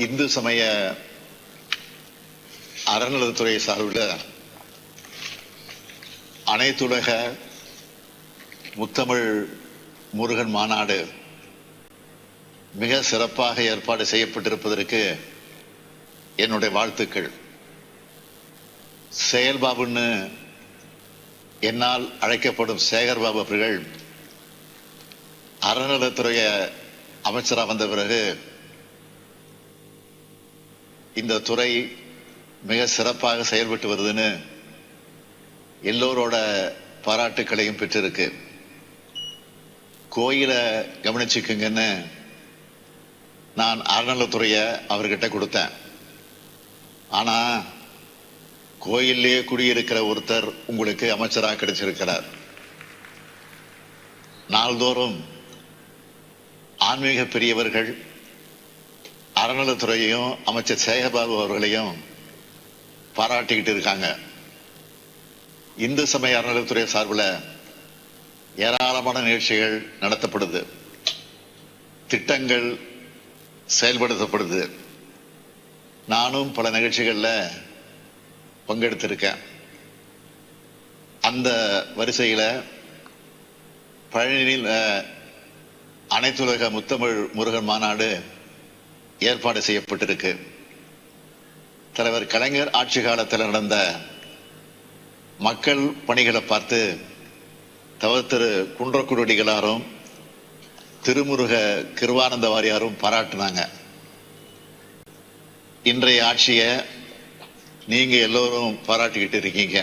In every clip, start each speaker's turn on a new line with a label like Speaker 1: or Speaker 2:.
Speaker 1: இந்து சமய அறநிலையத்துறை சார்பில் அனைத்துலக முத்தமிழ் முருகன் மாநாடு மிக சிறப்பாக ஏற்பாடு செய்யப்பட்டிருப்பதற்கு என்னுடைய வாழ்த்துக்கள். செயல்பாபுன்னு என்னால் அழைக்கப்படும் சேகர்பாபு அவர்கள் அறநிலையத்துறை அமைச்சராக வந்த பிறகு இந்த துறை மிக சிறப்பாக செயல்பட்டு வருதுன்னு எல்லோரோட பாராட்டுக்களையும் பெற்றிருக்கு. கோயிலை கவனிச்சுக்குங்கன்னு நான் அறநிலையத்துறையை அவர்கிட்ட கொடுத்தேன். ஆனா கோயிலே குடியிருக்கிற ஒருத்தர் உங்களுக்கு அமைச்சராக கிடைச்சிருக்கிறார். நாள்தோறும் ஆன்மீக பெரியவர்கள் அறநிலையத்துறையையும் அமைச்சர் சேகர்பாபு அவர்களையும் பாராட்டிக்கிட்டு இருக்காங்க. இந்து சமய அறநிலையத்துறை சார்பில் ஏராளமான நிகழ்ச்சிகள் நடத்தப்படுது, திட்டங்கள் செயல்படுத்தப்படுது. நானும் பல நிகழ்ச்சிகளில் பங்கெடுத்திருக்கேன். அந்த வரிசையில் பழனியில் அனைத்துலக முத்தமிழ் முருகன் மாநாடு ஏற்பாடு செய்யப்பட்டிருக்கு. தலைவர் கலைஞர் ஆட்சி காலத்தில் நடந்த மக்கள் பணிகளை பார்த்து திரு குன்றக்குடிகளாரும் திருமுருக கிருவானந்த வாரியாரும் பாராட்டினாங்க. இன்றைய ஆட்சியை நீங்க எல்லோரும் பாராட்டிக்கிட்டு இருக்கீங்க.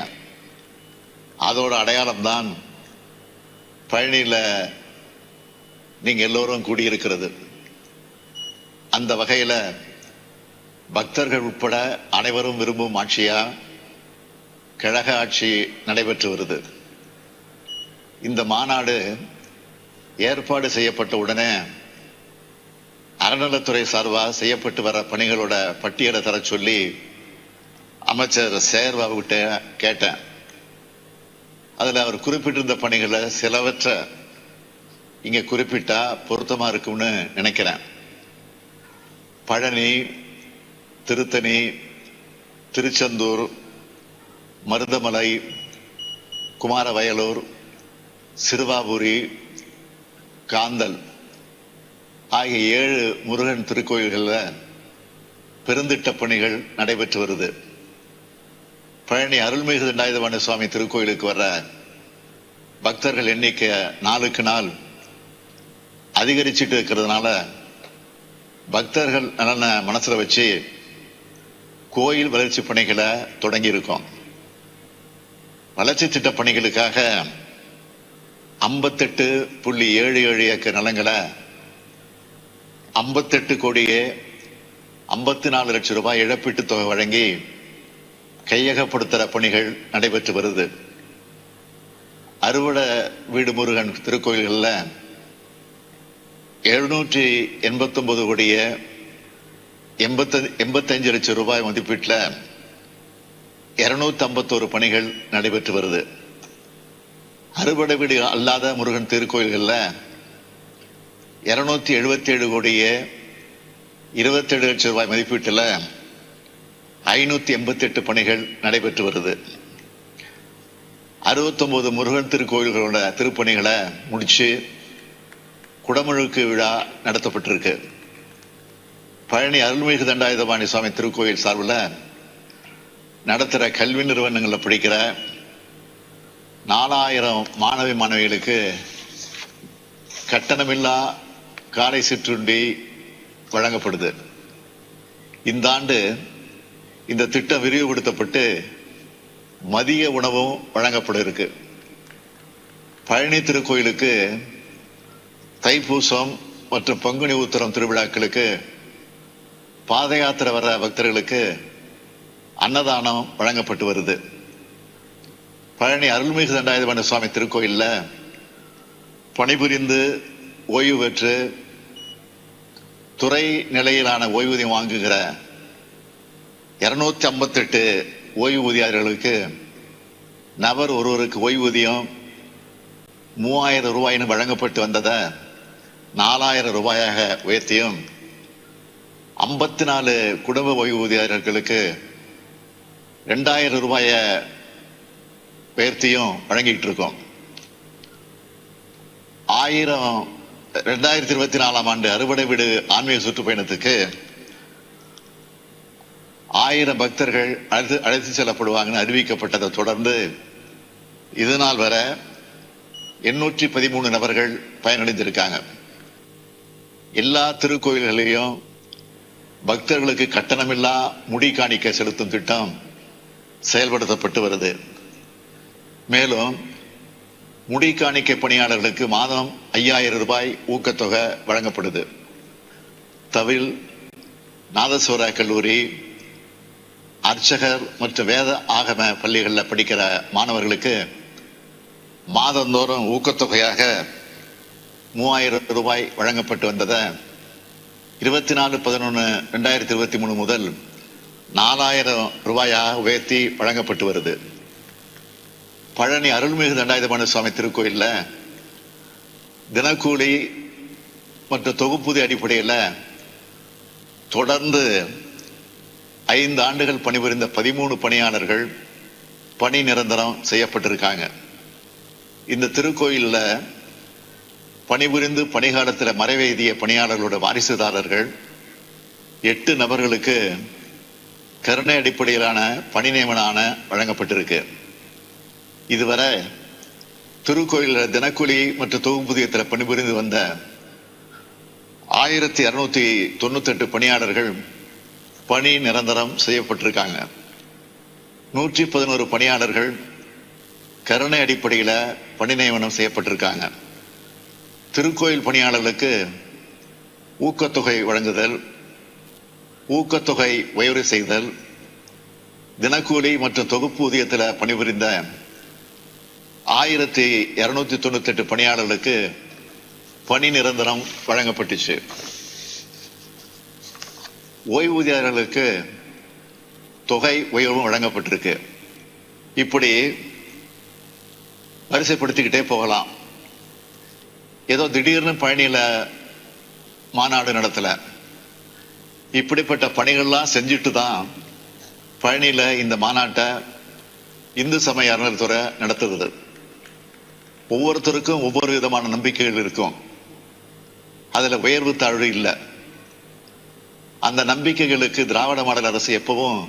Speaker 1: அதோட அடையாளம் தான் பழனியில நீங்க எல்லோரும் கூடியிருக்கிறது. அந்த வகையில பக்தர்கள் உட்பட அனைவரும் விரும்பும் ஆட்சியா கழக ஆட்சி நடைபெற்று வருது. இந்த மாநாடு ஏற்பாடு செய்யப்பட்ட உடனே அறநிலையத்துறை சார்பாக செய்யப்பட்டு வர பணிகளோட பட்டியலை தர சொல்லி அமைச்சர் சேகர்பாபு கிட்ட கேட்டேன். அதுல அவர் குறிப்பிட்டிருந்த பணிகளை சிலவற்றை இங்க குறிப்பிட்டா பொருத்தமா இருக்கும்னு நினைக்கிறேன். பழனி, திருத்தணி, திருச்செந்தூர், மருதமலை, குமாரவயலூர், சிறுவாபுரி, காந்தல் ஆகிய 7 முருகன் திருக்கோயில்களில் பெருந்திட்ட பணிகள் நடைபெற்று வருது. பழனி அருள்மிகு தண்டாயுதபாணி சுவாமி திருக்கோயிலுக்கு வர்ற பக்தர்கள் எண்ணிக்கை நாளுக்கு நாள் அதிகரிச்சுட்டு இருக்கிறதுனால பக்தர்கள் நலனை மனசுல வச்சு கோயில் வளர்ச்சி பணிகளை தொடங்கி இருக்கோம். வளர்ச்சி திட்ட பணிகளுக்காக 58.77 ஏக்கர் நிலங்களை 58 கோடியே 54 லட்சம் ரூபாய் இழப்பீட்டு தொகை வழங்கி கையகப்படுத்துற பணிகள் நடைபெற்று வருது. அறுவடை வீடு முருகன் திருக்கோயில்களில் 789 கோடியே 85 லட்சம் ரூபாய் மதிப்பீட்டில் 251 பணிகள் நடைபெற்று வருது. அறுவடை வீடு அல்லாத முருகன் திருக்கோயில்களில் 277 கோடியே 27 லட்சம் ரூபாய் மதிப்பீட்டில் 588 பணிகள் நடைபெற்று வருது. 69 முருகன் திருக்கோயில்களோட திருப்பணிகளை முடிச்சு குடமுழுக்கு விழா நடத்தப்பட்டிருக்கு. பழனி அருள்மிகு தண்டாயுதபாணி சுவாமி திருக்கோயில் சார்பில் நடத்துகிற கல்வி நிறுவனங்களில் படிக்கிற 4000 மாணவி மாணவிகளுக்கு கட்டணமில்லா காலை சிற்றுண்டி வழங்கப்படுது. இந்த ஆண்டு இந்த திட்டம் விரிவுபடுத்தப்பட்டு மதிய உணவும் வழங்கப்பட இருக்கு. பழனி திருக்கோயிலுக்கு தைப்பூசம் மற்றும் பங்குனி உத்திரம் திருவிழாக்களுக்கு பாத யாத்திரை வர பக்தர்களுக்கு அன்னதானம் வழங்கப்பட்டு வருது. பழனி அருள்மிகு தண்டாயுதபாணி சுவாமி திருக்கோயில்ல பணிபுரிந்து ஓய்வு பெற்று துறை நிலையிலான ஓய்வூதியம் வாங்குகிற 258 ஓய்வூதியர்களுக்கு நபர் ஒருவருக்கு ஓய்வூதியம் 3000 ரூபாயின்னு வழங்கப்பட்டு வந்ததை 4000 ரூபாயாக உயர்த்தியும் 54 குடும்ப ஓய்வூதியர்களுக்கு 2000 ரூபாய உயர்த்தியும் வழங்கிட்டு இருக்கோம். 2024 ஆண்டு அறுவடை வீடு ஆன்மீக சுற்றுப்பயணத்துக்கு 1000 பக்தர்கள் அழைத்து செல்லப்படுவாங்கன்னு அறிவிக்கப்பட்டதை தொடர்ந்து இதனால் வர 813 நபர்கள் பயனடைந்திருக்காங்க. எல்லா திருக்கோயில்களையும் பக்தர்களுக்கு கட்டணமில்லா முடி காணிக்கை செலுத்தும் திட்டம் செயல்படுத்தப்பட்டு வருது. மேலும் முடி காணிக்கை பணியாளர்களுக்கு மாதம் 5000 ரூபாய் ஊக்கத்தொகை வழங்கப்படுது. தவில், நாதஸ்வர கல்லூரி, அர்ச்சகர் மற்றும் வேத ஆகம பள்ளிகளில் படிக்கிற மாணவர்களுக்கு மாதந்தோறும் ஊக்கத்தொகையாக 3000 ரூபாய் வழங்கப்பட்டு வந்ததை 24/11/2023 முதல் 4000 ரூபாயாக உயர்த்தி வழங்கப்பட்டு வருது. பழனி அருள்மிகு தண்டாயுதபாணி சுவாமி திருக்கோயில்ல தினக்கூலி மற்றும் தொகுப்பூதிய அடிப்படையில் தொடர்ந்து 5 ஆண்டுகள் பணிபுரிந்த 13 பணியாளர்கள் பணி நிரந்தரம் செய்யப்பட்டிருக்காங்க. இந்த திருக்கோயில்ல பணிபுரிந்து பணிகாலத்தில் மறைவேதிய பணியாளர்களோட வாரிசுதாரர்கள் 8 நபர்களுக்கு கருணை அடிப்படையிலான பணி நியமன வழங்கப்பட்டிருக்கு. இதுவரை திருக்கோயிலில் தினக்கூலி மற்றும் தொகுப்பூதியத்தில் பணிபுரிந்து வந்த 1298 பணியாளர்கள் பணி நிரந்தரம் செய்யப்பட்டிருக்காங்க. 111 பணியாளர்கள் கருணை அடிப்படையில் பணி நியமனம் செய்யப்பட்டிருக்காங்க. திருக்கோயில் பணியாளர்களுக்கு ஊக்கத்தொகை வழங்குதல், ஊக்கத்தொகை உயர்வு செய்தல், தினக்கூலி மற்றும் தொகுப்பூதியத்தில் பணிபுரிந்த 1298 பணியாளர்களுக்கு பணி நிரந்தரம் வழங்கப்பட்டுச்சு. ஓய்வூதியர்களுக்கு தொகை உயர்வும் வழங்கப்பட்டிருக்கு. இப்படி வரிசைப்படுத்திக்கிட்டே போகலாம். ஏதோ திடீர்னு பழனியில மாநாடு நடத்தல, இப்படிப்பட்ட பணிகள்லாம் செஞ்சுட்டு தான் பழனியில இந்த மாநாட்டை இந்து சமய அறநிலையத்துறை நடத்துறது. ஒவ்வொருத்தருக்கும் ஒவ்வொரு விதமான நம்பிக்கைகள் இருக்கும். அதுல உயர்வு தாழ்வு இல்லை. அந்த நம்பிக்கைகளுக்கு திராவிட மாடல் அரசு எப்பவும்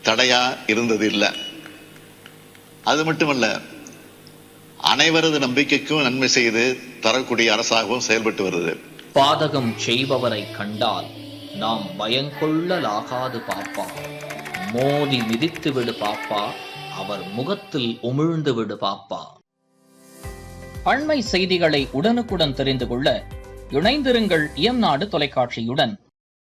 Speaker 1: தடையா இருந்தது இல்லை. அது மட்டுமல்ல, அனைவரது நம்பிக்கைக்கும் நன்மை செய்து தரக்கூடிய அரசாகவும் செயல்பட்டு வருது.
Speaker 2: பாதகம் செய்பவரை கண்டால் நாம் பயங்கொள்ளலாகாது பாப்பா, மோதி மிதித்து விடு பாப்பா, அவர் முகத்தில் உமிழ்ந்து விடு பாப்பா. அண்மை செய்திகளை உடனுக்குடன் தெரிந்து கொள்ள இணைந்திருங்கள் இயம்நாடு தொலைக்காட்சியுடன்.